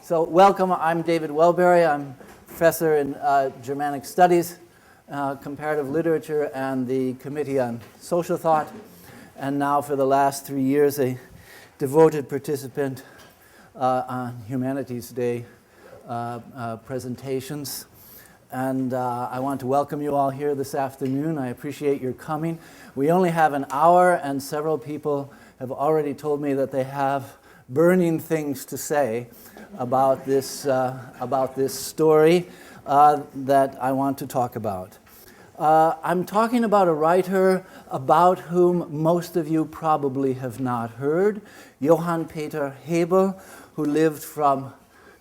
So welcome, I'm David Wellbery. I'm professor in Germanic Studies, Comparative Literature, and the Committee on Social Thought, and now for the last 3 years a devoted participant on Humanities Day presentations. And I want to welcome you all here this afternoon. I appreciate your coming. We only have an hour, and several people have already told me that they have burning things to say about this story that I want to talk about. I'm talking about a writer about whom most of you probably have not heard, Johann Peter Hebel, who lived from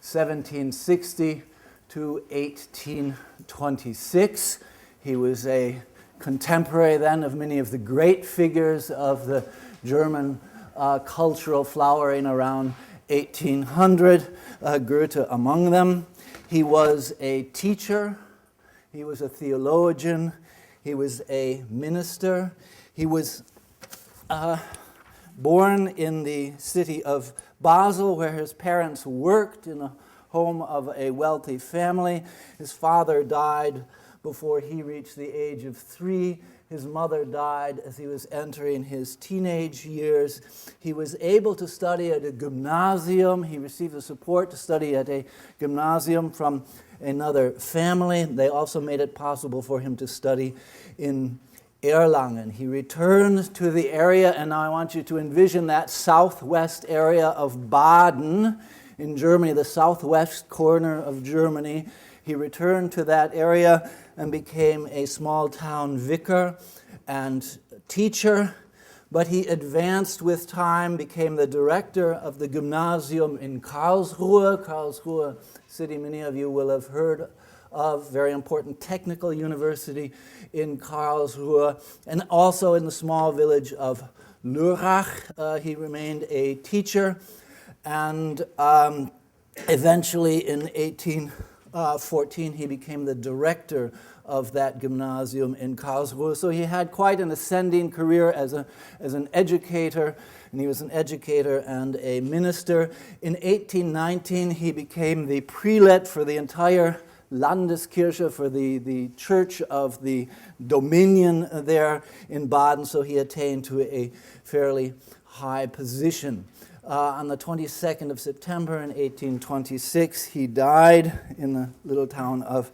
1760 to 1826. He was a contemporary then of many of the great figures of the German cultural flowering around 1800, Goethe among them. He was a teacher, he was a theologian, he was a minister. He was born in the city of Basel, where his parents worked in a home of a wealthy family. His father died before he reached the age of 3. His mother died as he was entering his teenage years. He was able to study at a gymnasium. He received the support to study at a gymnasium from another family. They also made it possible for him to study in Erlangen. He returned to the area, and now I want you to envision that southwest area of Baden in Germany, the southwest corner of Germany. He returned to that area and became a small-town vicar and teacher, but he advanced with time, became the director of the gymnasium in Karlsruhe. Karlsruhe city many of you will have heard of, very important technical university in Karlsruhe, and also in the small village of Lörrach. He remained a teacher, and eventually in 1814 he became the director of that gymnasium in Karlsruhe. So he had quite an ascending career as an educator, and he was an educator and a minister. In 1819 he became the prelate for the entire Landeskirche, for the church of the Dominion there in Baden, so he attained to a fairly high position. On the 22nd of September in 1826, he died in the little town of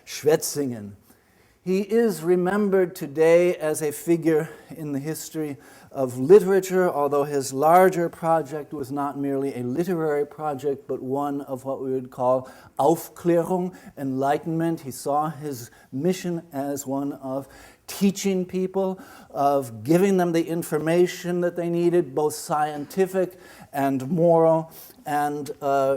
Schwetzingen. He is remembered today as a figure in the history of literature, although his larger project was not merely a literary project, but one of what we would call Aufklärung, enlightenment. He saw his mission as one of teaching people, of giving them the information that they needed, both scientific and moral and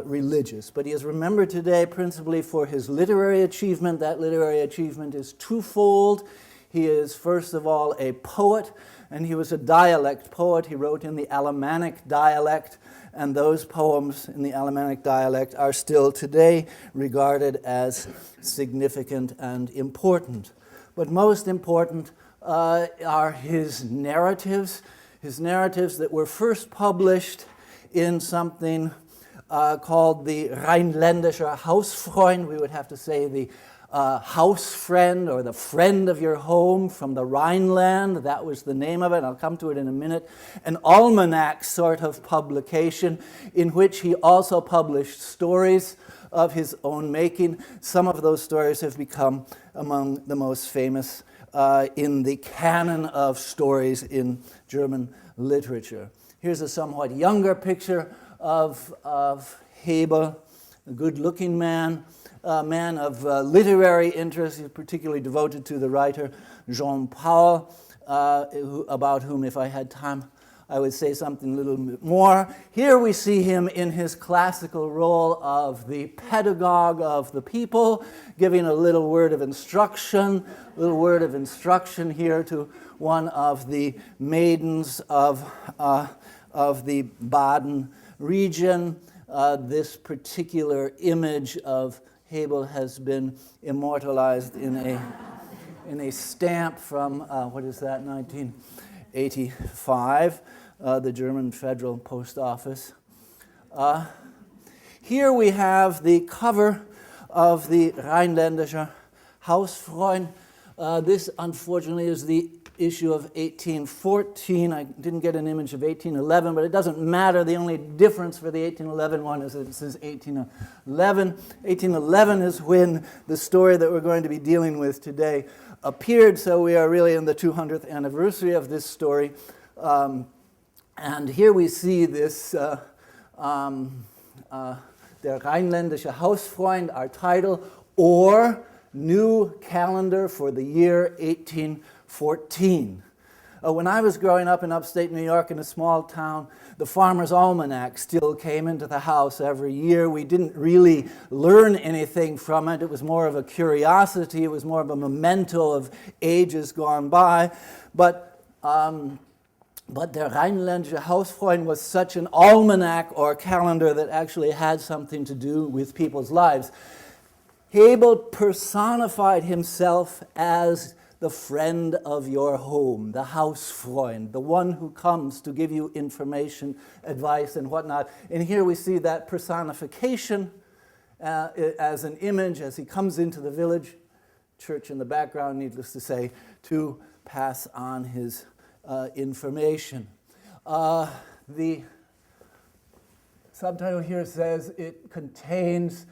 religious. But he is remembered today principally for his literary achievement. That literary achievement is twofold. He is, first of all, a poet, and he was a dialect poet. He wrote in the Alemmanic dialect, and those poems in the Alemmanic dialect are still today regarded as significant and important. But most important are his narratives that were first published in something called the Rheinländischer Hausfreund. We would have to say the house friend, or the friend of your home from the Rhineland. That was the name of it. I'll come to it in a minute. An almanac sort of publication in which he also published stories of his own making. Some of those stories have become among the most famous in the canon of stories in German literature. Here's a somewhat younger picture of Hebel, a good-looking man, a man of literary interest. He's particularly devoted to the writer Jean Paul, about whom, if I had time, I would say something a little bit more. Here we see him in his classical role of the pedagogue of the people, giving a little word of instruction here to one of the maidens of the Baden region. This particular image of Hebel has been immortalized in a stamp from, 1985, the German Federal Post Office. Here we have the cover of the Rheinländische Hausfreund. This, unfortunately, is the issue of 1814. I didn't get an image of 1811, but it doesn't matter. The only difference for the 1811 one is that it says 1811. 1811 is when the story that we're going to be dealing with today appeared, so we are really in the 200th anniversary of this story. And here we see this, Der Rheinländische Hausfreund, our title, or New Calendar for the Year 1814. When I was growing up in upstate New York in a small town, the Farmer's Almanac still came into the house every year. We didn't really learn anything from it. It was more of a curiosity. It was more of a memento of ages gone by. But der Rheinländische Hausfreund was such an almanac or calendar that actually had something to do with people's lives. Hebel personified himself as the friend of your home, the Hausfreund, the one who comes to give you information, advice, and whatnot. And here we see that personification as an image as he comes into the village, church in the background, needless to say, to pass on his information. The subtitle here says it contains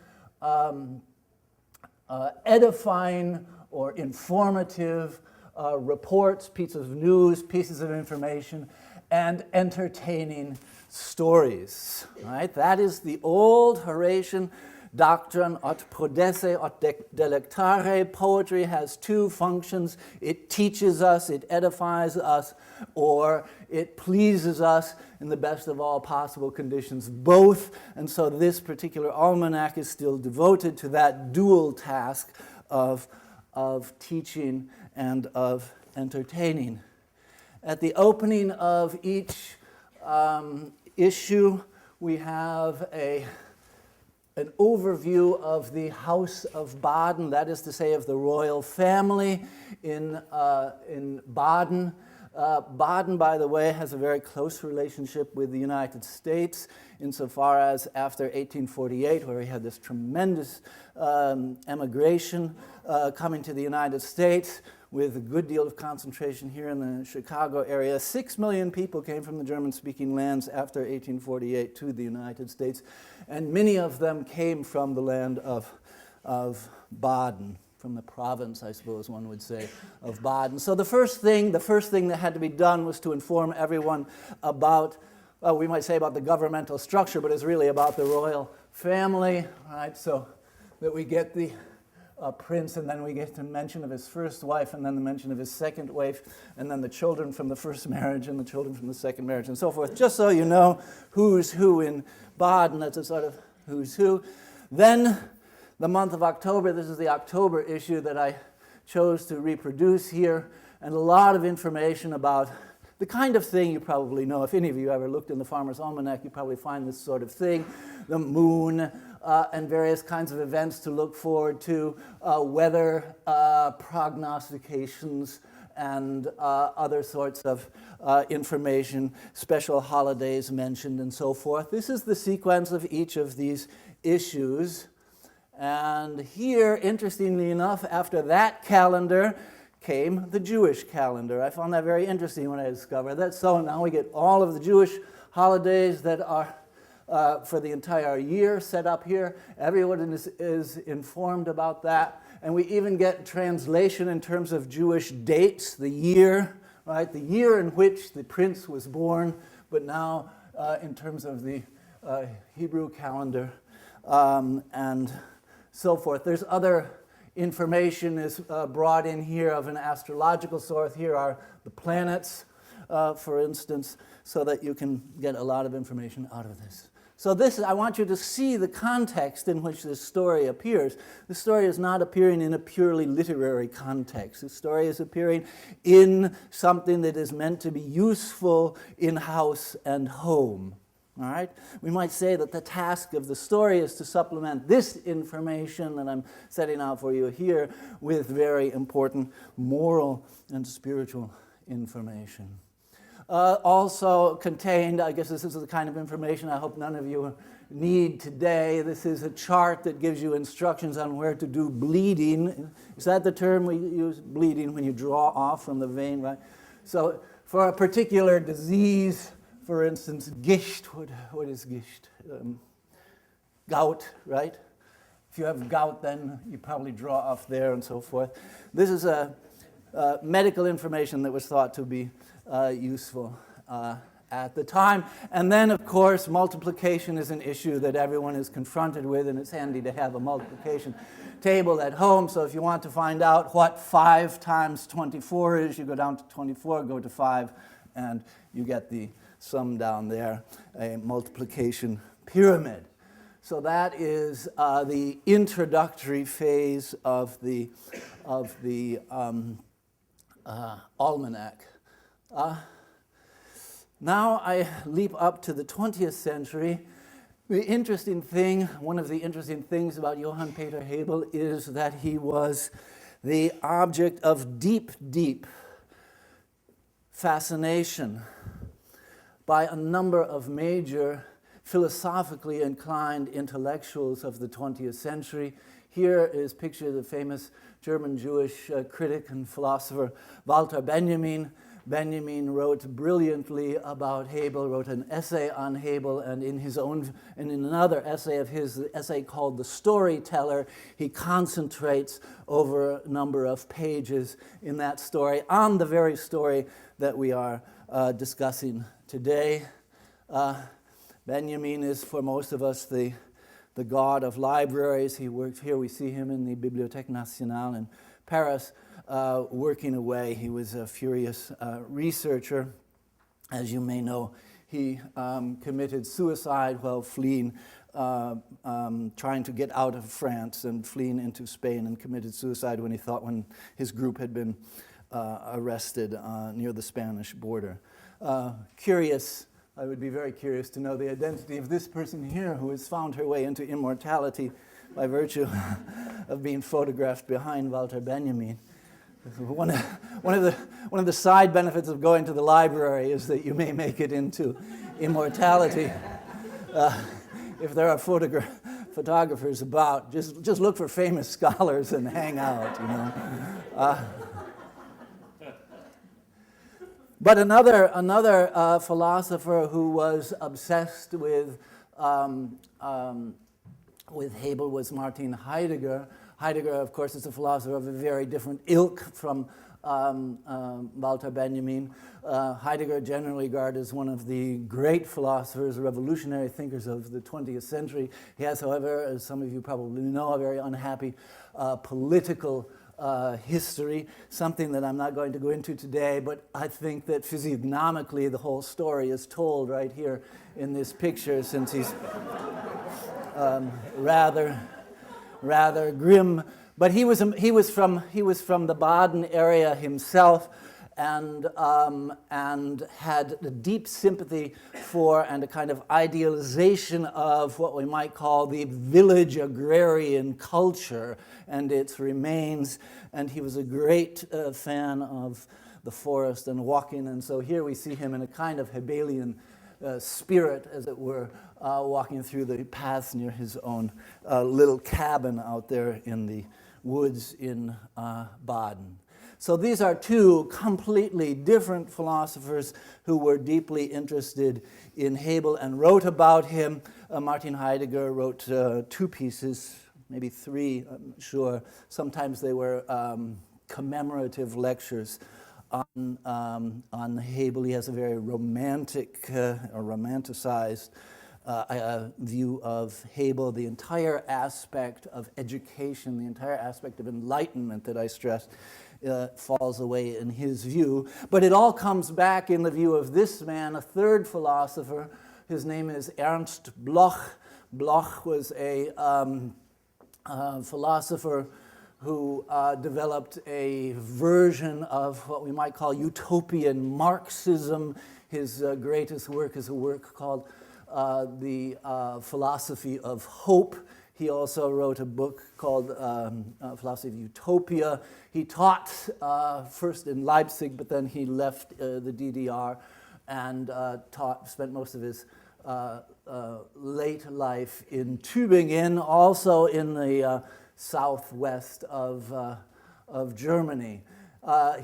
edifying or informative reports, pieces of news, pieces of information, and entertaining stories. Right? That is the old Horatian doctrine, aut prodesse, aut delectare. Poetry has two functions. It teaches us, it edifies us, or it pleases us in the best of all possible conditions, both. And so this particular almanac is still devoted to that dual task of teaching and of entertaining. At the opening of each issue, we have an overview of the House of Baden, that is to say, of the royal family in Baden. Baden, by the way, has a very close relationship with the United States insofar as after 1848, where we had this tremendous emigration coming to the United States with a good deal of concentration here in the Chicago area. 6 million people came from the German-speaking lands after 1848 to the United States, and many of them came from the land of Baden, from the province, I suppose one would say, of Baden. So the first thing that had to be done was to inform everyone about, we might say about the governmental structure, but it's really about the royal family, right? So that we get the prince, and then we get the mention of his first wife, and then the mention of his second wife, and then the children from the first marriage, and the children from the second marriage, and so forth, just so you know who's who in Baden. That's a sort of who's who. Then the month of October, this is the October issue that I chose to reproduce here, and a lot of information about the kind of thing you probably know. If any of you ever looked in the Farmer's Almanac, you probably find this sort of thing, the moon, and various kinds of events to look forward to, weather prognostications, and other sorts of information, special holidays mentioned, and so forth. This is the sequence of each of these issues. And here, interestingly enough, after that calendar came the Jewish calendar. I found that very interesting when I discovered that. So now we get all of the Jewish holidays that are for the entire year set up here. Everyone is informed about that. And we even get translation in terms of Jewish dates, the year, right? The year in which the prince was born, but now in terms of the Hebrew calendar and so forth. There's other information is brought in here of an astrological sort. Here are the planets, for instance, so that you can get a lot of information out of this. So this, I want you to see the context in which this story appears. The story is not appearing in a purely literary context. The story is appearing in something that is meant to be useful in house and home. All right? We might say that the task of the story is to supplement this information that I'm setting out for you here with very important moral and spiritual information. Also contained, I guess this is the kind of information I hope none of you need today. This is a chart that gives you instructions on where to do bleeding. Is that the term we use, bleeding, when you draw off from the vein, right? So for a particular disease, for instance, Gicht, what is Gicht? Gout, right? If you have gout, then you probably draw off there and so forth. This is medical information that was thought to be useful at the time. And then, of course, multiplication is an issue that everyone is confronted with, and it's handy to have a multiplication table at home. So if you want to find out what 5 times 24 is, you go down to 24, go to 5, and you get the sum down there, a multiplication pyramid. So that is the introductory phase of the Almanac. Now I leap up to the 20th century. One of the interesting things about Johann Peter Hebel is that he was the object of deep, deep fascination by a number of major philosophically inclined intellectuals of the 20th century. Here is pictured the famous German Jewish critic and philosopher Walter Benjamin. Benjamin wrote brilliantly about Hebel, wrote an essay on Hebel, and in another essay of his, the essay called The Storyteller, he concentrates over a number of pages in that story on the very story that we are discussing today. Benjamin is, for most of us, the god of libraries. He worked here. We see him in the Bibliothèque Nationale in Paris, working away. He was a furious researcher. As you may know, he committed suicide while fleeing, trying to get out of France and fleeing into Spain, and committed suicide when his group had been arrested near the Spanish border. I would be very curious to know the identity of this person here, who has found her way into immortality by virtue of being photographed behind Walter Benjamin. One of the side benefits of going to the library is that you may make it into immortality. If there are photographers about, just look for famous scholars and hang out, you know. But another philosopher who was obsessed with Hebel was Martin Heidegger. Heidegger, of course, is a philosopher of a very different ilk from Walter Benjamin. Heidegger, generally regarded as one of the great philosophers, revolutionary thinkers of the 20th century. He has, however, as some of you probably know, a very unhappy political history, something that I'm not going to go into today, but I think that physiognomically the whole story is told right here in this picture, since he's rather grim. But he was from the Baden area himself, and had a deep sympathy for and a kind of idealization of what we might call the village agrarian culture and its remains. And he was a great fan of the forest and walking. And so here we see him in a kind of Hebelian spirit, as it were, walking through the paths near his own little cabin out there in the woods in Baden. So these are two completely different philosophers who were deeply interested in Hebel and wrote about him. Martin Heidegger wrote 2 pieces, maybe 3, I'm not sure. Sometimes they were commemorative lectures on Hebel. He has a very romantic or romanticized view of Hebel. The entire aspect of education, the entire aspect of enlightenment that I stressed, falls away in his view. But it all comes back in the view of this man, a third philosopher. His name is Ernst Bloch. Bloch was a philosopher who developed a version of what we might call utopian Marxism. His greatest work is a work called The Philosophy of Hope. He also wrote a book called Philosophy of Utopia. He taught first in Leipzig, but then he left the DDR and spent most of his late life in Tübingen, also in the southwest of Germany.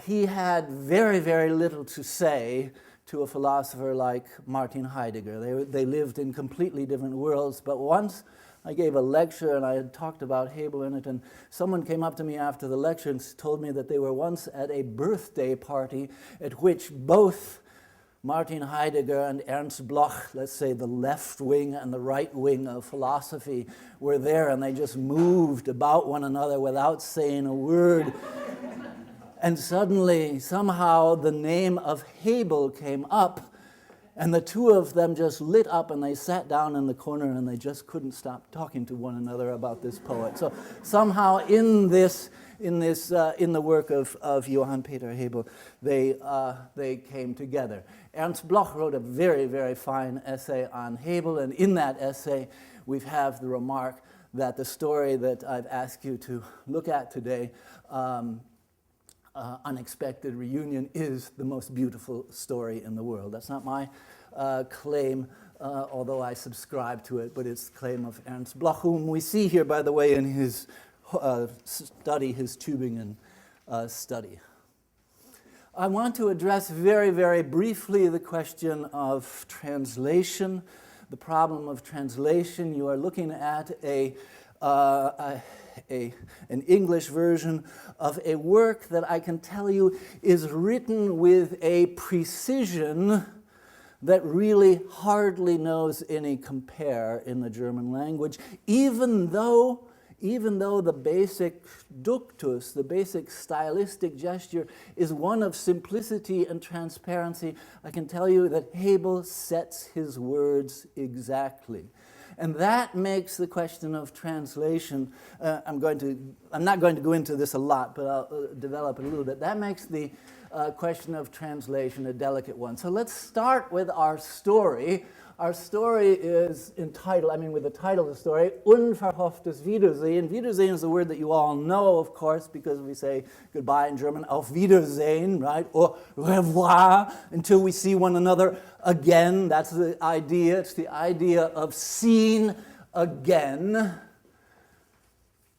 He had very, very little to say to a philosopher like Martin Heidegger. They lived in completely different worlds, but once I gave a lecture and I had talked about Hebel in it, and someone came up to me after the lecture and told me that they were once at a birthday party at which both Martin Heidegger and Ernst Bloch, let's say the left wing and the right wing of philosophy, were there, and they just moved about one another without saying a word. And suddenly, somehow, the name of Hebel came up, and the two of them just lit up, and they sat down in the corner, and they just couldn't stop talking to one another about this poet. So somehow, in the work of Johann Peter Hebel, they came together. Ernst Bloch wrote a very, very fine essay on Hebel, and in that essay, we have the remark that the story that I've asked you to look at today, Unexpected Reunion, is the most beautiful story in the world. That's not my claim, although I subscribe to it, but it's the claim of Ernst Bloch, whom we see here, by the way, in his study, his Tübingen study. I want to address very, very briefly the question of translation, the problem of translation. You are looking at an English version of a work that I can tell you is written with a precision that really hardly knows any compare in the German language, even though the basic ductus, the basic stylistic gesture, is one of simplicity and transparency. I can tell you that Hebel sets his words exactly. And that makes the question of translation, I'm not going to go into this a lot, but I'll develop it a little bit. That makes the question of translation a delicate one. So let's start with our story. Our story is entitled, with the title of the story, Unverhofftes Wiedersehen. Wiedersehen is a word that you all know, of course, because we say goodbye in German, Auf Wiedersehen, right? Or revoir, until we see one another again. That's the idea. It's the idea of seen again.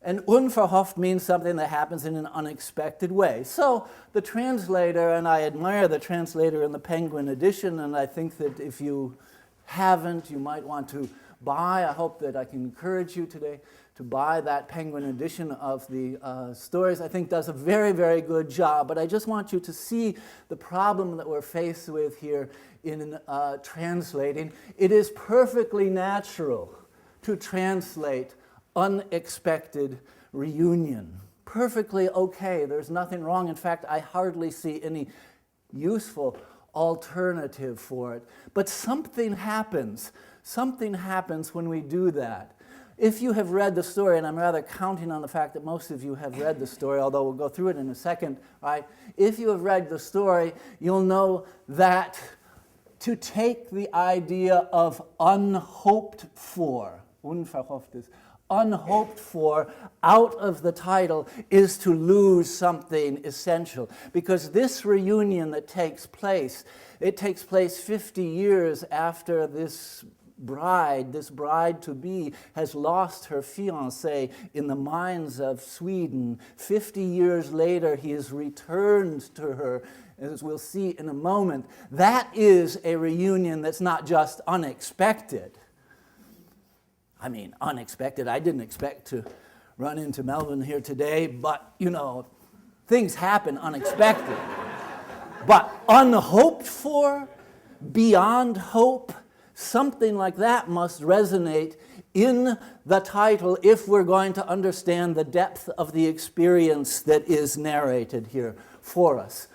And unverhofft means something that happens in an unexpected way. So the translator, and I admire the translator in the Penguin edition, and I think that if you haven't, you might want to buy. I hope that I can encourage you today to buy that Penguin edition of the stories. I think does a very, very good job. But I just want you to see the problem that we're faced with here in translating. It is perfectly natural to translate unexpected reunion. Perfectly okay. There's nothing wrong. In fact, I hardly see any useful alternative for it. But something happens. Something happens when we do that. If you have read the story, and I'm rather counting on the fact that most of you have read the story, although we'll go through it in a second, right? If you have read the story, you'll know that to take the idea of unhoped for, unverhofftes, unhoped for, out of the title is to lose something essential. Because this reunion that takes place, it takes place 50 years after this bride-to-be has lost her fiancé in the mines of Sweden. 50 years later, he is returned to her, as we'll see in a moment. That is a reunion that's not just unexpected. Unexpected. I didn't expect to run into Melvin here today, but, things happen unexpected. But unhoped for, beyond hope, something like that must resonate in the title if we're going to understand the depth of the experience that is narrated here for us.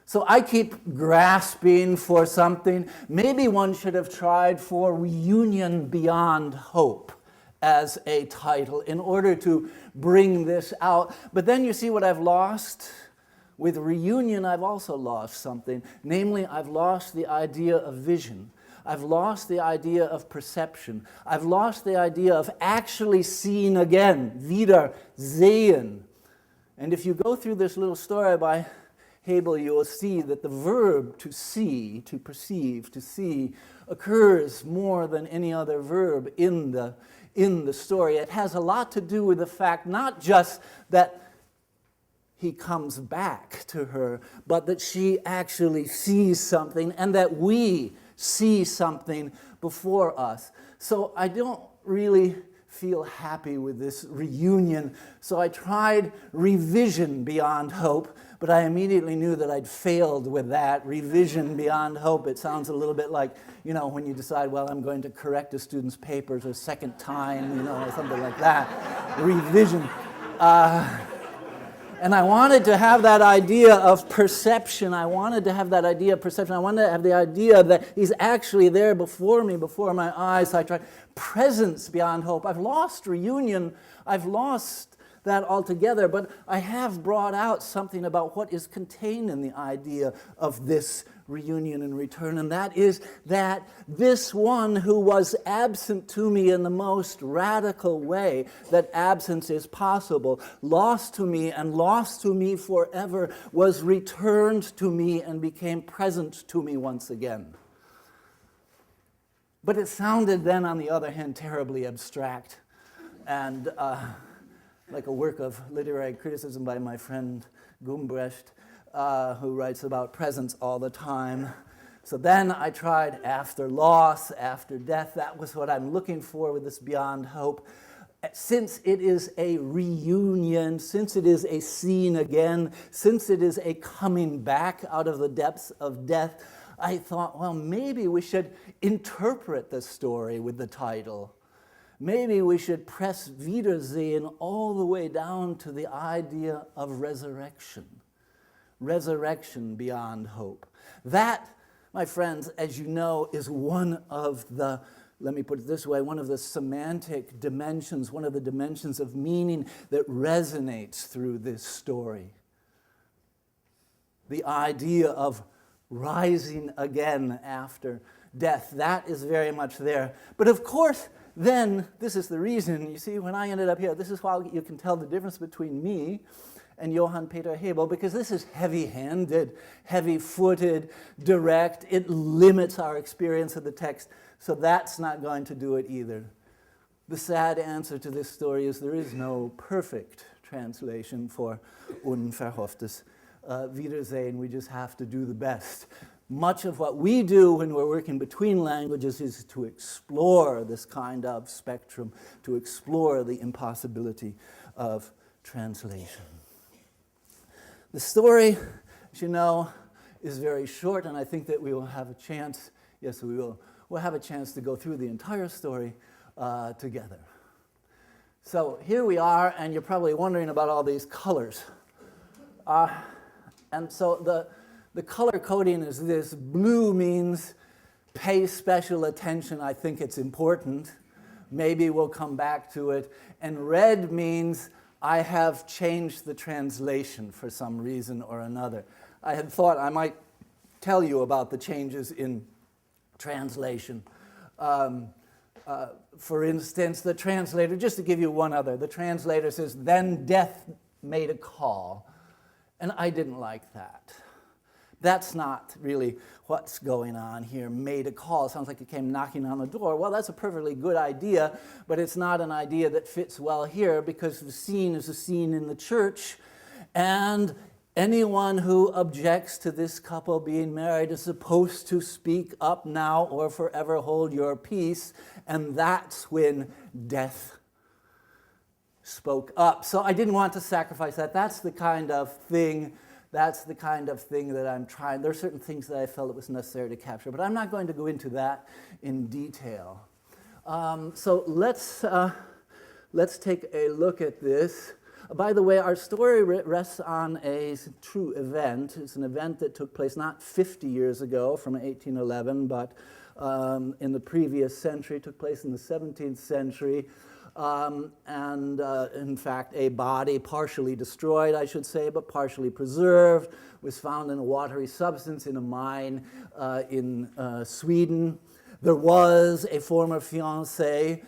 So I keep grasping for something. Maybe one should have tried for Reunion Beyond Hope as a title in order to bring this out. But then you see what I've lost? With reunion, I've also lost something. Namely, I've lost the idea of vision. I've lost the idea of perception. I've lost the idea of actually seeing again, wieder sehen. And if you go through this little story by Hebel, you will see that the verb to see, to perceive, to see, occurs more than any other verb in the story. It has a lot to do with the fact not just that he comes back to her, but that she actually sees something and that we see something before us. So I don't really feel happy with this reunion, so I tried revision beyond hope, but I immediately knew that I'd failed with that. Revision beyond hope, it sounds a little bit like, when you decide, well, I'm going to correct a student's papers a second time, or something like that. Revision. And I wanted to have that idea of perception. I wanted to have the idea that he's actually there before me, before my eyes. So I tried presence beyond hope. I've lost reunion. I've lost that altogether, but I have brought out something about what is contained in the idea of this reunion and return, and that is that this one who was absent to me in the most radical way that absence is possible, lost to me and lost to me forever, was returned to me and became present to me once again. But it sounded then, on the other hand, terribly abstract and like a work of literary criticism by my friend Gumbrecht, who writes about presence all the time. So then I tried after loss, after death. That was what I'm looking for with this beyond hope. Since it is a reunion, since it is a scene again, since it is a coming back out of the depths of death, I thought, well, maybe we should interpret the story with the title. Maybe we should press Wiedersehen all the way down to the idea of resurrection. Resurrection beyond hope. That, my friends, as you know, is one of the, let me put it this way, one of the semantic dimensions, one of the dimensions of meaning that resonates through this story. The idea of rising again after death, that is very much there. But of course, then, this is the reason, you see, when I ended up here, this is how you can tell the difference between me and Johann Peter Hebel, because this is heavy-handed, heavy-footed, direct. It limits our experience of the text, so that's not going to do it either. The sad answer to this story is there is no perfect translation for Unverhofftes Wiedersehen. We just have to do the best. Much of what we do when we're working between languages is to explore this kind of spectrum, to explore the impossibility of translation. The story, as you know, is very short, and I think that we will have a chance, yes, we will, we'll have a chance to go through the entire story together. So here we are, and you're probably wondering about all these colors. And so the color coding is this. Blue means pay special attention, I think it's important. Maybe we'll come back to it. And red means I have changed the translation for some reason or another. I had thought I might tell you about the changes in translation. For instance, the translator, just to give you one other, the translator says, then death made a call. And I didn't like that. That's not really what's going on here. Made a call. It sounds like it came knocking on the door. Well, that's a perfectly good idea, but it's not an idea that fits well here because the scene is a scene in the church, and anyone who objects to this couple being married is supposed to speak up now or forever hold your peace, and that's when death spoke up. So I didn't want to sacrifice that. That's the kind of thing that I'm trying. There are certain things that I felt it was necessary to capture, but I'm not going to go into that in detail. So let's take a look at this. By the way, our story rests on a true event. It's an event that took place not 50 years ago from 1811, but in the previous century, took place in the 17th century. In fact, a body partially destroyed, I should say, but partially preserved, was found in a watery substance in a mine in Sweden. There was a former fiancé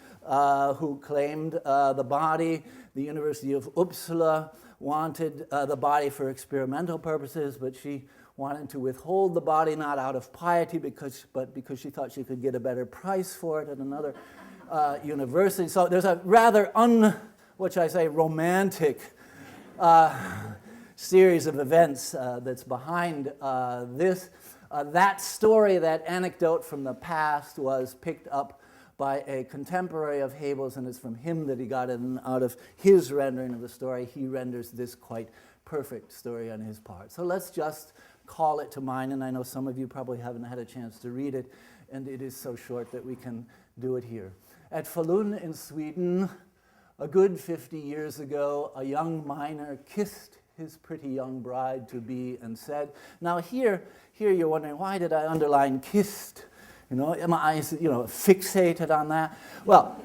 who claimed the body. The University of Uppsala wanted the body for experimental purposes, but she wanted to withhold the body not out of piety, but because she thought she could get a better price for it at another university. So there's a rather romantic series of events that's behind this. That story, that anecdote from the past, was picked up by a contemporary of Hebel's, and it's from him that he got it, and out of his rendering of the story, he renders this quite perfect story on his part. So let's just call it to mind, and I know some of you probably haven't had a chance to read it, and it is so short that we can do it here. At Falun in Sweden, a good 50 years ago, a young miner kissed his pretty young bride-to-be and said, now here you're wondering, why did I underline kissed? Am I fixated on that? Well,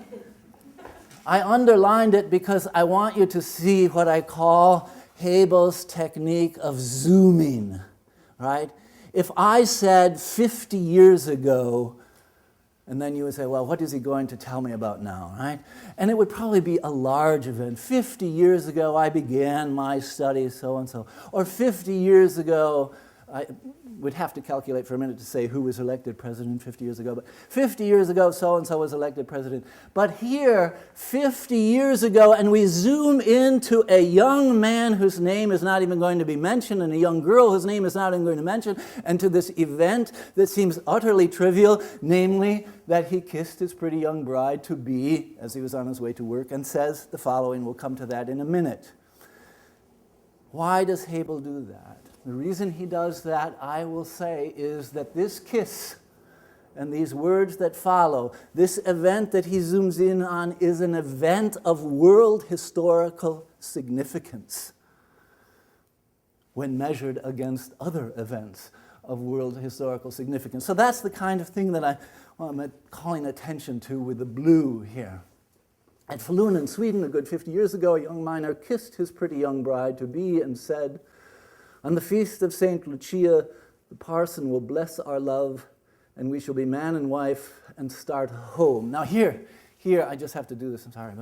I underlined it because I want you to see what I call Hebel's technique of zooming, right? If I said 50 years ago, and then you would say, well, what is he going to tell me about now, right? And it would probably be a large event. 50 years ago, I began my studies, so-and-so. Or 50 years ago, I would have to calculate for a minute to say who was elected president 50 years ago. But 50 years ago, so-and-so was elected president. But here, 50 years ago, and we zoom into a young man whose name is not even going to be mentioned, and a young girl whose name is not even going to be mentioned, and to this event that seems utterly trivial, namely that he kissed his pretty young bride-to-be as he was on his way to work, and says the following. We'll come to that in a minute. Why does Hebel do that? The reason he does that, I will say, is that this kiss and these words that follow, this event that he zooms in on, is an event of world historical significance when measured against other events of world historical significance. So that's the kind of thing that I'm calling attention to with the blue here. At Falun in Sweden, a good 50 years ago, a young miner kissed his pretty young bride-to-be and said, on the feast of St. Lucia, the parson will bless our love, and we shall be man and wife and start home. Now here, I just have to do this. I'm sorry,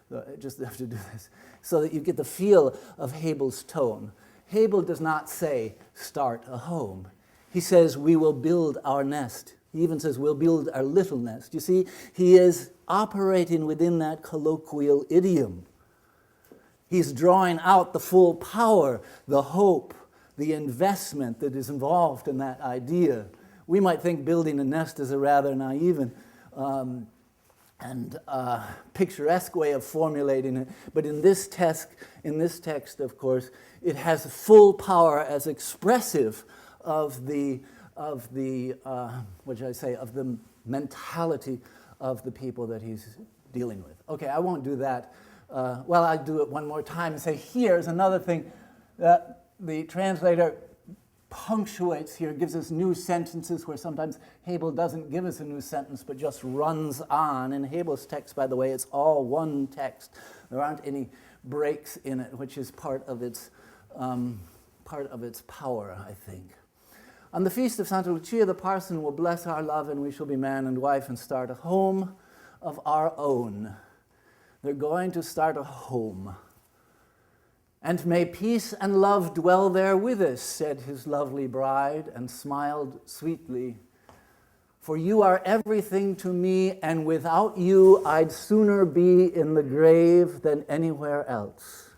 but I just have to do this so that you get the feel of Hebel's tone. Hebel does not say, start a home. He says, we will build our nest. He even says, we'll build our little nest. You see, he is operating within that colloquial idiom. He's drawing out the full power, the hope, the investment that is involved in that idea. We might think building a nest is a rather naive and picturesque way of formulating it, but in this text, of course, it has full power as expressive of the mentality of the people that he's dealing with. Okay, I won't do that. I'll do it one more time and say, here's another thing that the translator punctuates here, gives us new sentences where sometimes Hebel doesn't give us a new sentence but just runs on. In Hebel's text, by the way, it's all one text. There aren't any breaks in it, which is part of its power, I think. On the feast of Santa Lucia, the parson will bless our love, and we shall be man and wife and start a home of our own. They're going to start a home. And may peace and love dwell there with us, said his lovely bride, and smiled sweetly. For you are everything to me, and without you I'd sooner be in the grave than anywhere else.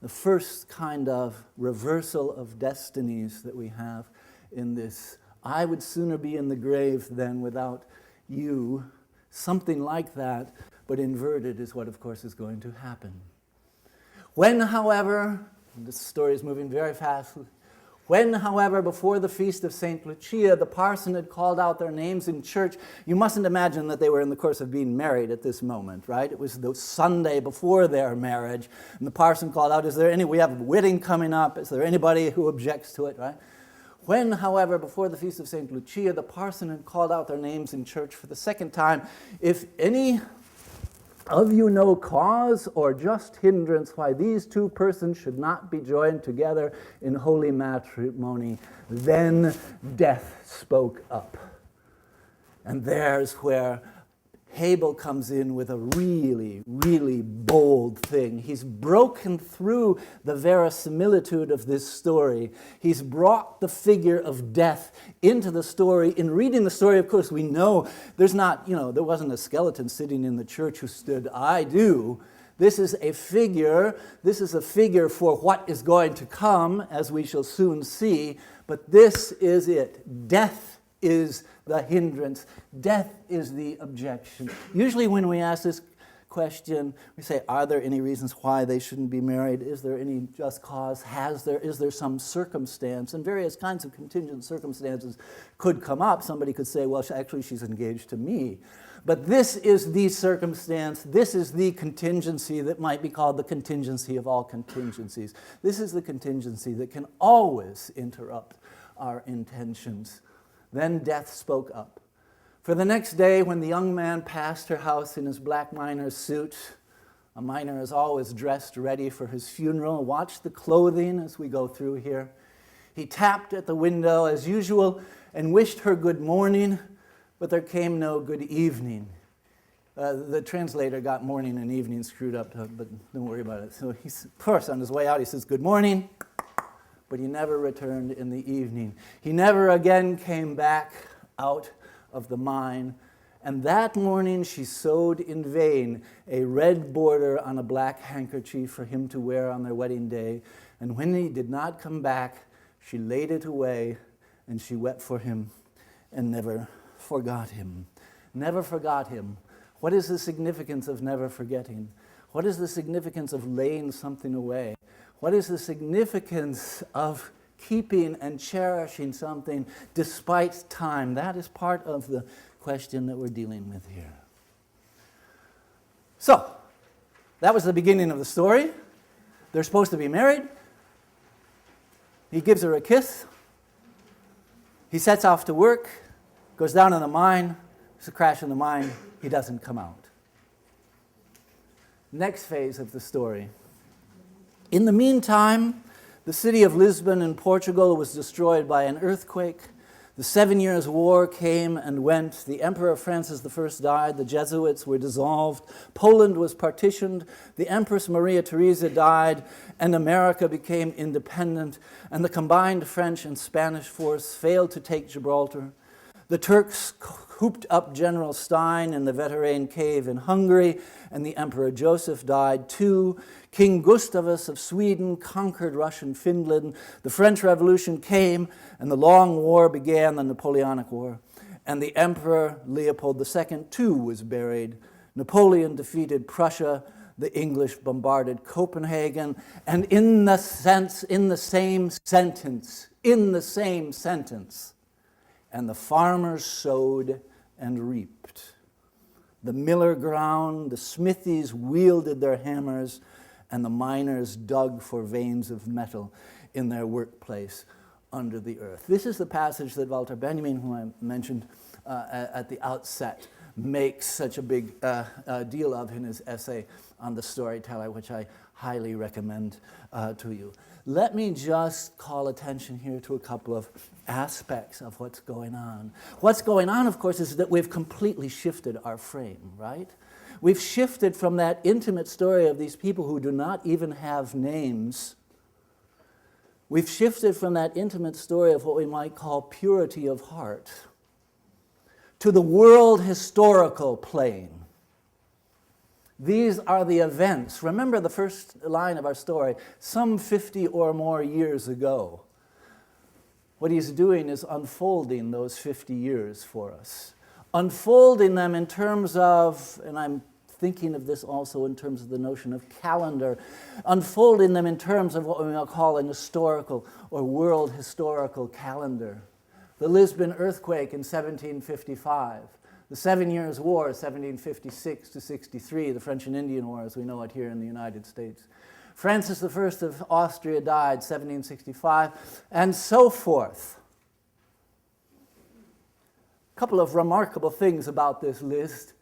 The first kind of reversal of destinies that we have in this. I would sooner be in the grave than without you. Something like that, but inverted is what, of course, is going to happen. When, however, this story is moving very fast. When, however, before the feast of St. Lucia, the parson had called out their names in church, you mustn't imagine that they were in the course of being married at this moment, right? It was the Sunday before their marriage, and the parson called out, we have a wedding coming up, is there anybody who objects to it, right? When, however, before the feast of St. Lucia, the parson had called out their names in church for the second time, if any of you know cause or just hindrance why these two persons should not be joined together in holy matrimony, then death spoke up. And there's where Hebel comes in with a really, really bold thing. He's broken through the verisimilitude of this story. He's brought the figure of death into the story. In reading the story, of course, we know there's not, there wasn't a skeleton sitting in the church who stood, I do. This is a figure for what is going to come, as we shall soon see, but this is it. Death is the hindrance. Death is the objection. Usually when we ask this question, we say, are there any reasons why they shouldn't be married? Is there any just cause? Is there some circumstance? And various kinds of contingent circumstances could come up. Somebody could say, well, actually she's engaged to me. But this is the circumstance, this is the contingency that might be called the contingency of all contingencies. This is the contingency that can always interrupt our intentions. Then death spoke up. For the next day, when the young man passed her house in his black miner's suit, a miner is always dressed ready for his funeral. Watch the clothing as we go through here. He tapped at the window as usual and wished her good morning, but there came no good evening. The translator got morning and evening screwed up, but don't worry about it. So he's, of course, on his way out, he says, good morning. But he never returned in the evening. He never again came back out of the mine. And that morning she sewed in vain a red border on a black handkerchief for him to wear on their wedding day. And when he did not come back, she laid it away, and she wept for him and never forgot him. Never forgot him. What is the significance of never forgetting? What is the significance of laying something away? What is the significance of keeping and cherishing something despite time? That is part of the question that we're dealing with here. So, that was the beginning of the story. They're supposed to be married. He gives her a kiss. He sets off to work, goes down in the mine. There's a crash in the mine. He doesn't come out. Next phase of the story. In the meantime, the city of Lisbon in Portugal was destroyed by an earthquake. The 7 Years' War came and went. The Emperor Francis I died. The Jesuits were dissolved. Poland was partitioned. The Empress Maria Theresa died, and America became independent. And the combined French and Spanish force failed to take Gibraltar. The Turks cooped up General Stein in the Wellbery cave in Hungary, and the Emperor Joseph died too. King Gustavus of Sweden conquered Russian Finland. The French Revolution came, and the long war began, the Napoleonic War. And the Emperor Leopold II too was buried. Napoleon defeated Prussia. The English bombarded Copenhagen. And in the same sentence, and the farmers sowed and reaped. The miller ground, the smithies wielded their hammers, and the miners dug for veins of metal in their workplace under the earth. This is the passage that Walter Benjamin, who I mentioned at the outset, makes such a big deal of in his essay on the Storyteller, which I highly recommend to you. Let me just call attention here to a couple of aspects of what's going on. What's going on, of course, is that we've completely shifted our frame, right? We've shifted from that intimate story of these people who do not even have names. We've shifted from that intimate story of what we might call purity of heart to the world historical plane. These are the events. Remember the first line of our story, some 50 or more years ago. What he's doing is unfolding those 50 years for us. Unfolding them in terms of, and I'm thinking of this also in terms of the notion of calendar, unfolding them in terms of what we might call an historical or world historical calendar. The Lisbon earthquake in 1755. The 7 Years' War, 1756 to 63, the French and Indian War, as we know it here in the United States. Francis I of Austria died, 1765, and so forth. A couple of remarkable things about this list.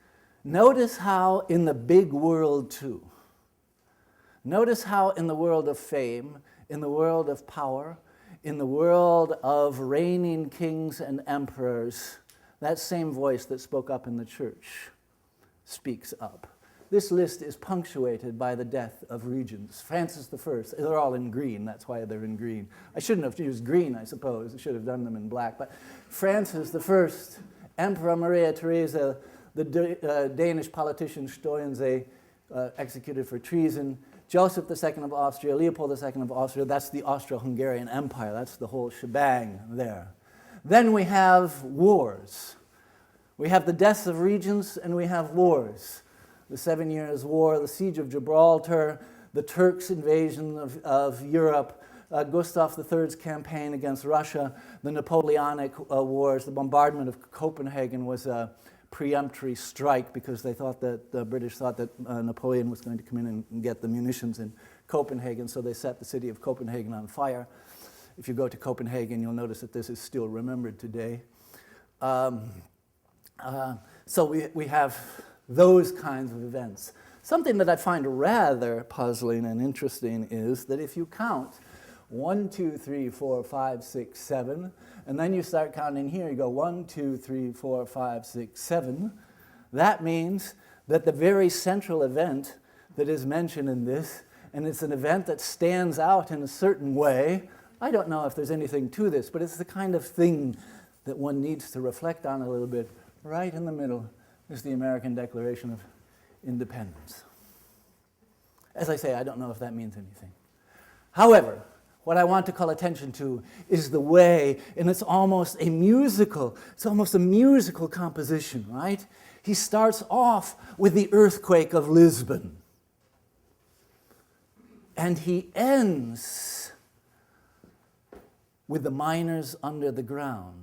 Notice how in the big world too, notice how in the world of fame, in the world of power, in the world of reigning kings and emperors, that same voice that spoke up in the church speaks up. This list is punctuated by the death of regents. Francis I, they're all in green, that's why they're in green. I shouldn't have used green, I suppose. I should have done them in black. But Francis I, Emperor Maria Theresa, the Danish politician Stoyanze, executed for treason, Joseph II of Austria, Leopold II of Austria, that's the Austro-Hungarian Empire, that's the whole shebang there. Then we have wars. We have the deaths of regents and we have wars. The 7 Years' War, the Siege of Gibraltar, the Turks' invasion of Europe, Gustav III's campaign against Russia, the Napoleonic Wars, the bombardment of Copenhagen was a preemptory strike because they thought that the British thought that Napoleon was going to come in and get the munitions in Copenhagen, so they set the city of Copenhagen on fire. If you go to Copenhagen, you'll notice that this is still remembered today. So we have those kinds of events. Something that I find rather puzzling and interesting is that if you count 1, 2, 3, 4, 5, 6, 7, and then you start counting here, you go 1, 2, 3, 4, 5, 6, 7, that means that the very central event that is mentioned in this, and it's an event that stands out in a certain way, I don't know if there's anything to this, but it's the kind of thing that one needs to reflect on a little bit. Right in the middle is the American Declaration of Independence. As I say, I don't know if that means anything. However, what I want to call attention to is the way, and it's almost a musical composition, right? He starts off with the earthquake of Lisbon. And he ends with the miners under the ground.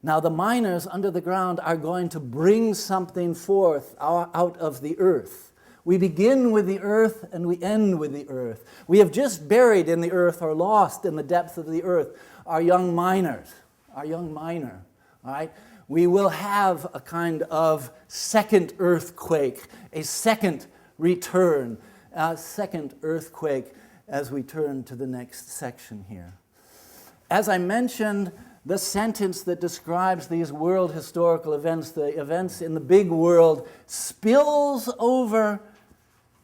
Now, the miners under the ground are going to bring something forth out of the earth. We begin with the earth and we end with the earth. We have just buried in the earth or lost in the depths of the earth our young miners, our young miner, all right? We will have a kind of second earthquake, a second return, a second earthquake as we turn to the next section here. As I mentioned, the sentence that describes these world historical events, the events in the big world, spills over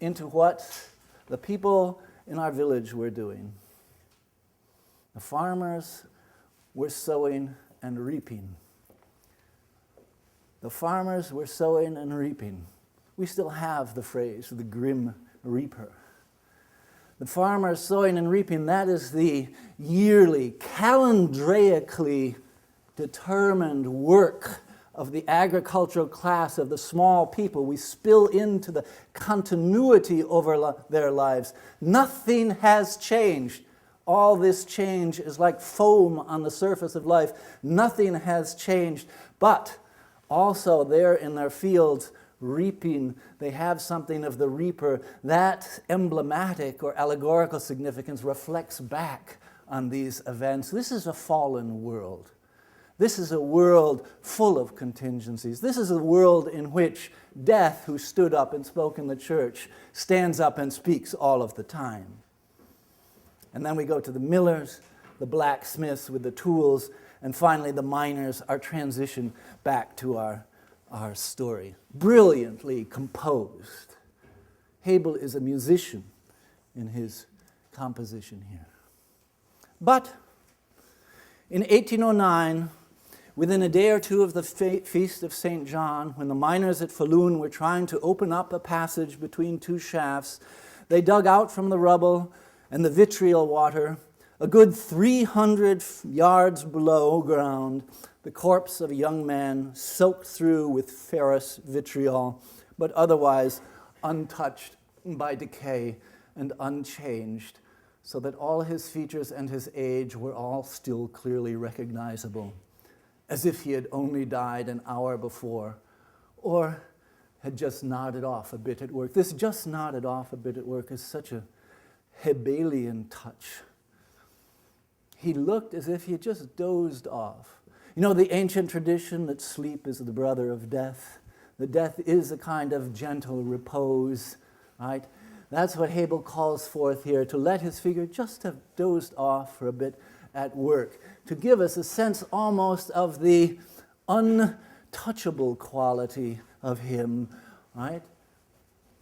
into what the people in our village were doing. The farmers were sowing and reaping. The farmers were sowing and reaping. We still have the phrase, the grim reaper. The farmers sowing and reaping, that is the yearly, calendraically determined work of the agricultural class, of the small people. We spill into the continuity over their lives. Nothing has changed. All this change is like foam on the surface of life. Nothing has changed. But also there in their fields, reaping, they have something of the reaper. That emblematic or allegorical significance reflects back on these events. This is a fallen world. This is a world full of contingencies. This is a world in which death, who stood up and spoke in the church, stands up and speaks all of the time. And then we go to the millers, the blacksmiths with the tools, and finally the miners are transitioned back to our story. Brilliantly composed. Hebel is a musician in his composition here. But in 1809, within a day or two of the feast of St. John, when the miners at Falun were trying to open up a passage between two shafts, they dug out from the rubble and the vitriol water, a good 300 yards below ground, the corpse of a young man soaked through with ferrous vitriol, but otherwise untouched by decay and unchanged, so that all his features and his age were all still clearly recognizable, as if he had only died an hour before, or had just nodded off a bit at work. This just nodded off a bit at work is such a Hebelian touch. He looked as if he had just dozed off. You know, the ancient tradition that sleep is the brother of death, that death is a kind of gentle repose, right? That's what Hebel calls forth here, to let his figure just have dozed off for a bit at work, to give us a sense almost of the untouchable quality, of him, right?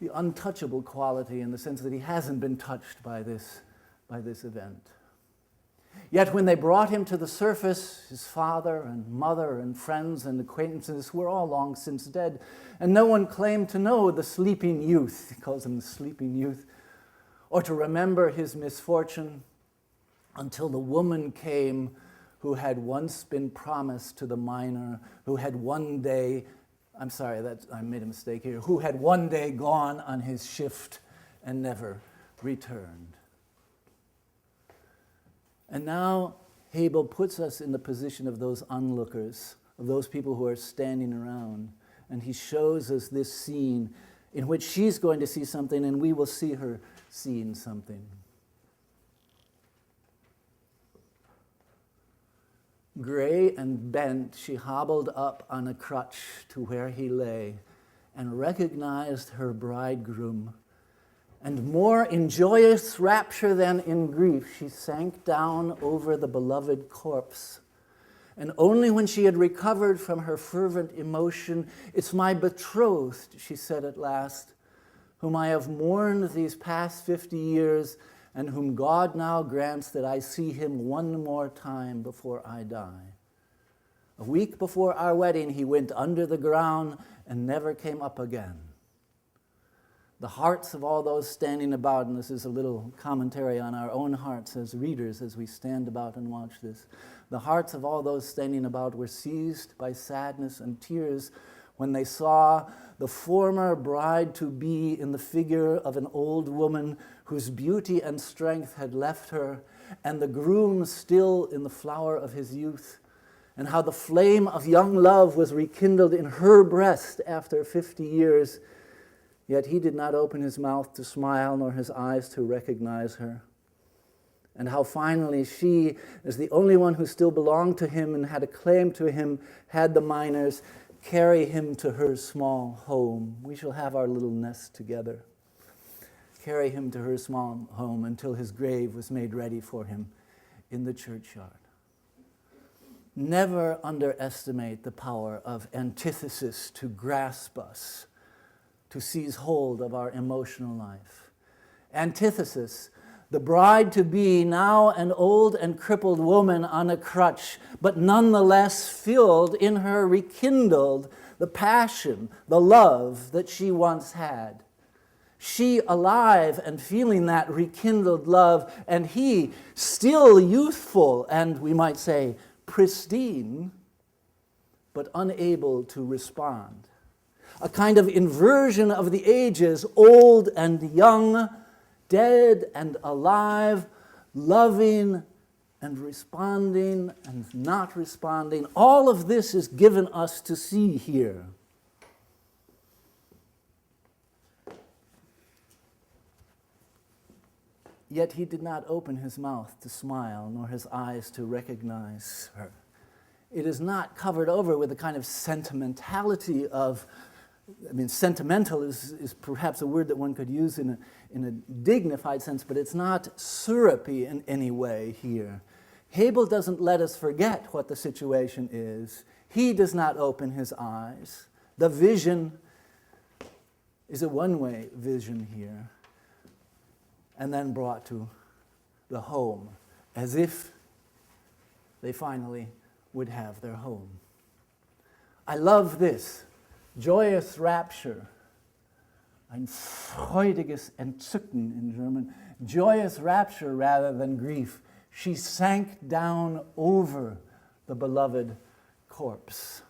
The untouchable quality in the sense that he hasn't been touched by this event. Yet when they brought him to the surface, his father and mother and friends and acquaintances were all long since dead, and no one claimed to know the sleeping youth, he calls him the sleeping youth, or to remember his misfortune until the woman came who had once been promised to the miner, who had one day, I made a mistake here, who had one day gone on his shift and never returned. And now Hebel puts us in the position of those onlookers, of those people who are standing around, and he shows us this scene in which she's going to see something and we will see her seeing something. Gray and bent, she hobbled up on a crutch to where he lay and recognized her bridegroom. And more in joyous rapture than in grief, she sank down over the beloved corpse. And only when she had recovered from her fervent emotion, "It's my betrothed," she said at last, "whom I have mourned these past 50 years, and whom God now grants that I see him one more time before I die." A week before our wedding, he went under the ground and never came up again. The hearts of all those standing about, and this is a little commentary on our own hearts as readers as we stand about and watch this. The hearts of all those standing about were seized by sadness and tears when they saw the former bride-to-be in the figure of an old woman whose beauty and strength had left her, and the groom still in the flower of his youth, and how the flame of young love was rekindled in her breast after 50 years. Yet he did not open his mouth to smile, nor his eyes to recognize her. And how finally she, as the only one who still belonged to him and had a claim to him, had the miners carry him to her small home. We shall have our little nest together. Carry him to her small home until his grave was made ready for him in the churchyard. Never underestimate the power of antithesis to grasp us, to seize hold of our emotional life. Antithesis, the bride-to-be, now an old and crippled woman on a crutch, but nonetheless filled in her, rekindled the passion, the love that she once had. She alive and feeling that rekindled love, and he still youthful and, we might say, pristine, but unable to respond. A kind of inversion of the ages, old and young, dead and alive, loving and responding and not responding. All of this is given us to see here. Yet he did not open his mouth to smile, nor his eyes to recognize her. It is not covered over with a kind of sentimentality of, sentimental is perhaps a word that one could use in a dignified sense, but it's not syrupy in any way here. Hebel doesn't let us forget what the situation is. He does not open his eyes. The vision is a one-way vision here, and then brought to the home, as if they finally would have their home. I love this. Joyous rapture, ein freudiges Entzücken in German, joyous rapture rather than grief. She sank down over the beloved corpse.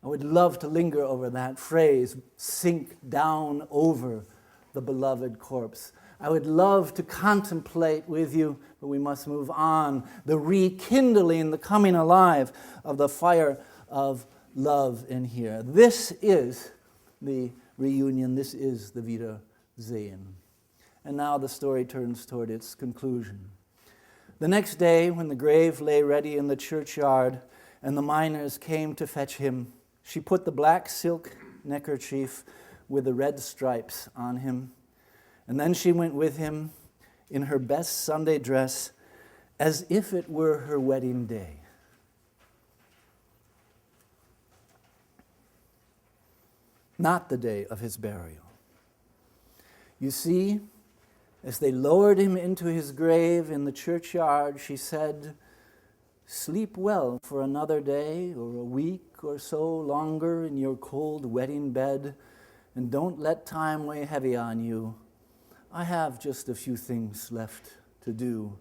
I would love to linger over that phrase, sink down over the beloved corpse. I would love to contemplate with you, but we must move on, the rekindling, the coming alive of the fire of love in here. This is the reunion. This is the Wiedersehen. And now the story turns toward its conclusion. The next day, when the grave lay ready in the churchyard and the miners came to fetch him, she put the black silk neckerchief with the red stripes on him, and then she went with him in her best Sunday dress as if it were her wedding day. not the day of his burial. You see, as they lowered him into his grave in the churchyard, she said, "Sleep well for another day or a week or so longer in your cold wedding bed, and don't let time weigh heavy on you. I have just a few things left to do,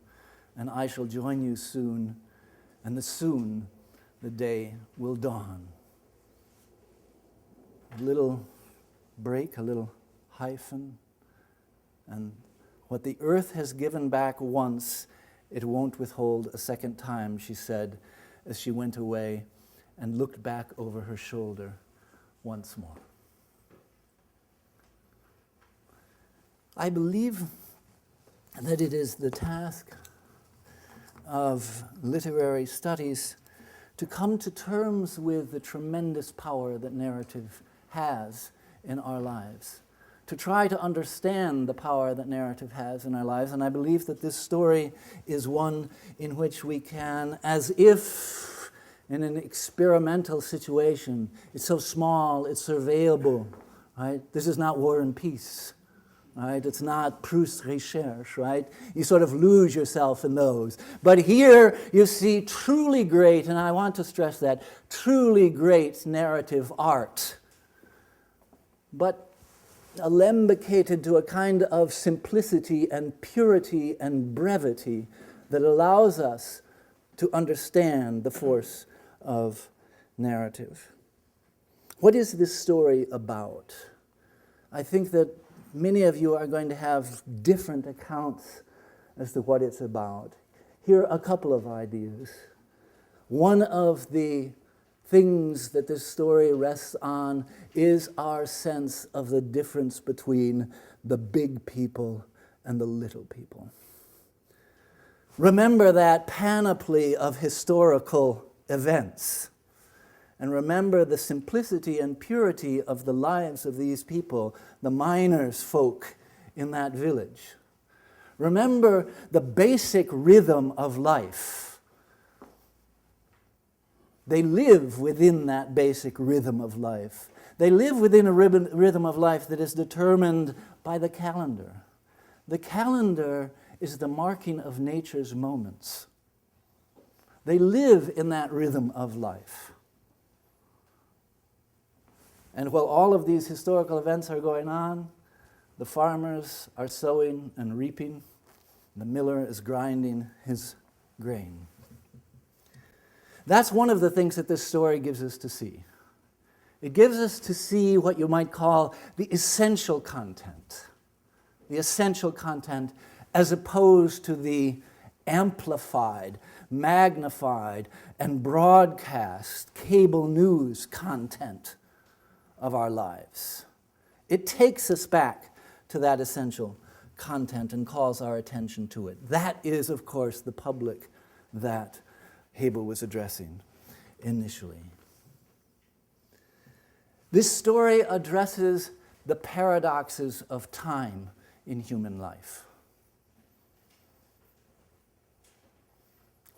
and I shall join you soon, and soon the day will dawn." A little break, a little hyphen, and what the earth has given back once, it won't withhold a second time, she said, as she went away and looked back over her shoulder once more. I believe that it is the task of literary studies to come to terms with the tremendous power that narrative has in our lives, to try to understand the power that narrative has in our lives. And I believe that this story is one in which we can, as if in an experimental situation, it's so small, it's surveyable, right? This is not War and Peace, right? It's not Proust's Recherche, right? You sort of lose yourself in those. But here you see truly great, and I want to stress that, truly great narrative art, but alembicated to a kind of simplicity and purity and brevity that allows us to understand the force of narrative. What is this story about? I think that many of you are going to have different accounts as to what it's about. Here are a couple of ideas. One of the things that this story rests on is our sense of the difference between the big people and the little people. Remember that panoply of historical events, and remember the simplicity and purity of the lives of these people, the miners' folk in that village. Remember the basic rhythm of life. They live within that basic rhythm of life. They live within a rhythm of life that is determined by the calendar. The calendar is the marking of nature's moments. They live in that rhythm of life. And while all of these historical events are going on, the farmers are sowing and reaping. The miller is grinding his grain. That's one of the things that this story gives us to see. It gives us to see what you might call the essential content. The essential content as opposed to the amplified, magnified, and broadcast cable news content of our lives. It takes us back to that essential content and calls our attention to it. That is, of course, the public that Hebel was addressing initially. This story addresses the paradoxes of time in human life.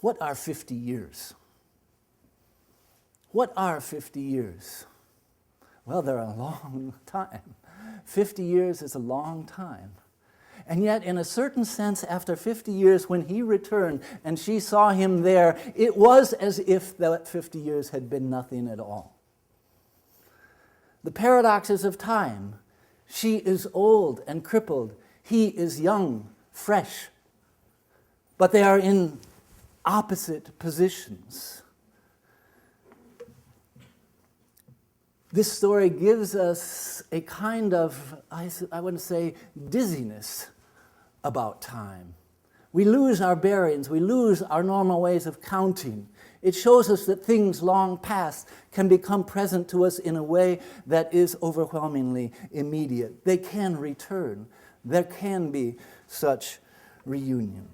What are 50 years? What are 50 years? Well, they're a long time. 50 years is a long time. And yet, in a certain sense, after 50 years, when he returned and she saw him there, it was as if that 50 years had been nothing at all. The paradoxes of time. She is old and crippled. He is young, fresh. But they are in opposite positions. This story gives us a kind of, I want to say, dizziness about time. We lose our bearings. We lose our normal ways of counting. It shows us that things long past can become present to us in a way that is overwhelmingly immediate. They can return. There can be such reunion.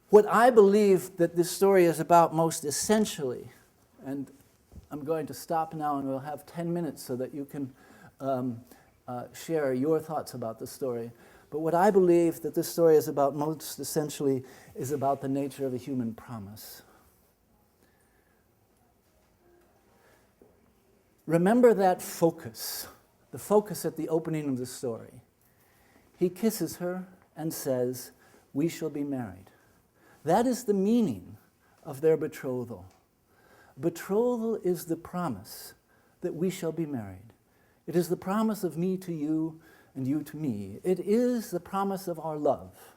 What I believe that this story is about most essentially, and I'm going to stop now and we'll have 10 minutes so that you can share your thoughts about the story. But what I believe that this story is about most essentially is about the nature of a human promise. Remember that focus, the focus at the opening of the story. He kisses her and says, "We shall be married." That is the meaning of their betrothal. Betrothal is the promise that we shall be married. It is the promise of me to you and you to me. It is the promise of our love.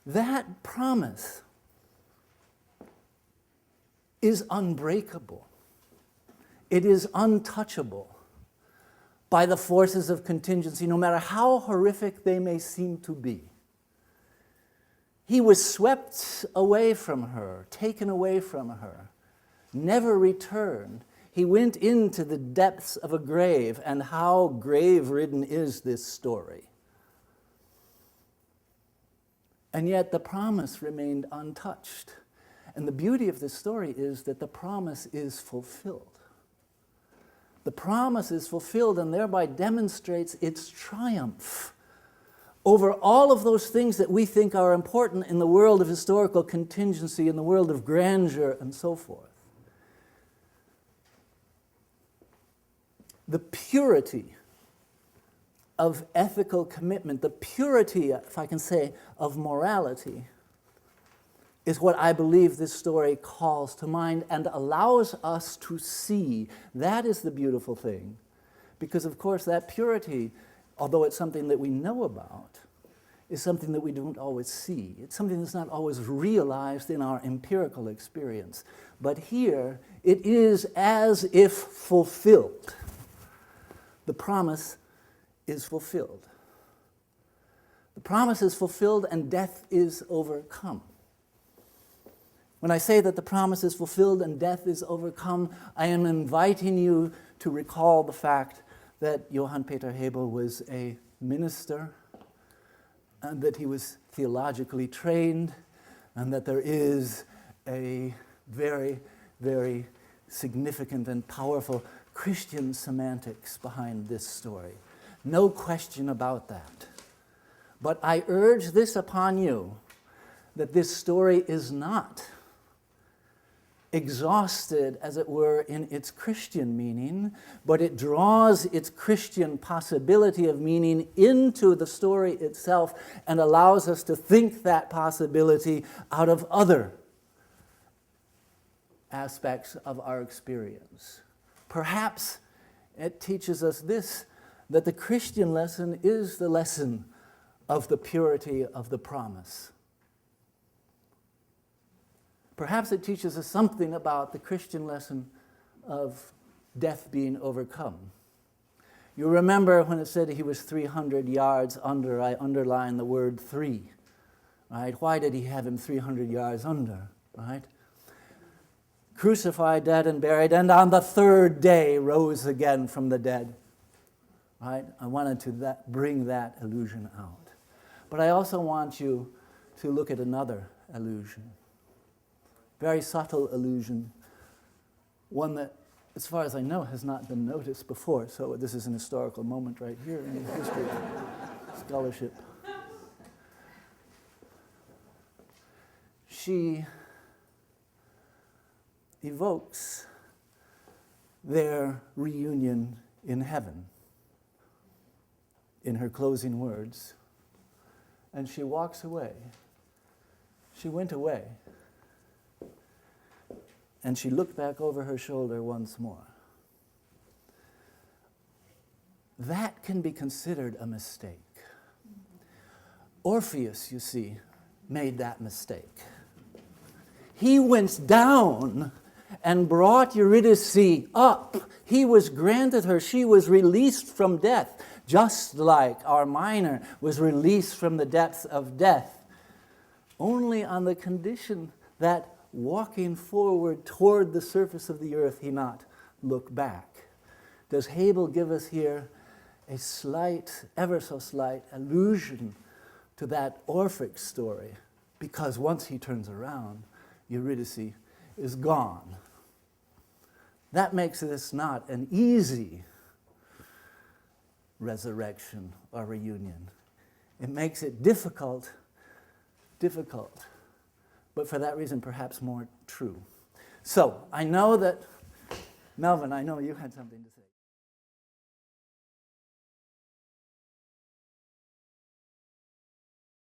That promise is unbreakable. It is untouchable by the forces of contingency, no matter how horrific they may seem to be. He was swept away from her, taken away from her, never returned. He went into the depths of a grave, and how grave-ridden is this story. And yet the promise remained untouched. And the beauty of this story is that the promise is fulfilled. The promise is fulfilled and thereby demonstrates its triumph over all of those things that we think are important in the world of historical contingency, in the world of grandeur, and so forth. The purity of ethical commitment, the purity, if I can say, of morality, is what I believe this story calls to mind and allows us to see. That is the beautiful thing. Because, of course, that purity, although it's something that we know about, is something that we don't always see. It's something that's not always realized in our empirical experience. But here, it is as if fulfilled. The promise is fulfilled. The promise is fulfilled and death is overcome. When I say that the promise is fulfilled and death is overcome, I am inviting you to recall the fact that Johann Peter Hebel was a minister, and that he was theologically trained, and that there is a very, very significant and powerful Christian semantics behind this story. No question about that. But I urge this upon you, that this story is not exhausted, as it were, in its Christian meaning, but it draws its Christian possibility of meaning into the story itself and allows us to think that possibility out of other aspects of our experience. Perhaps it teaches us this, that the Christian lesson is the lesson of the purity of the promise. Perhaps it teaches us something about the Christian lesson of death being overcome. You remember when it said he was 300 yards under, I underlined the word 3, right? Why did he have him 300 yards under, right? Crucified, dead, and buried, and on the third day rose again from the dead, right? I wanted to bring that illusion out. But I also want you to look at another illusion. Very subtle illusion, one that, as far as I know, has not been noticed before. So this is an historical moment right here in history scholarship. She evokes their reunion in heaven in her closing words, and she walks away. She went away. And she looked back over her shoulder once more. That can be considered a mistake. Orpheus, you see, made that mistake. He went down and brought Eurydice up. He was granted her. She was released from death, just like our miner was released from the depths of death, only on the condition that walking forward toward the surface of the earth, he not look back. Does Hebel give us here a slight, ever so slight, allusion to that Orphic story? Because once he turns around, Eurydice is gone. That makes this not an easy resurrection or reunion. It makes it difficult, but for that reason perhaps more true. So I know that, Melvin, I know you had something to say.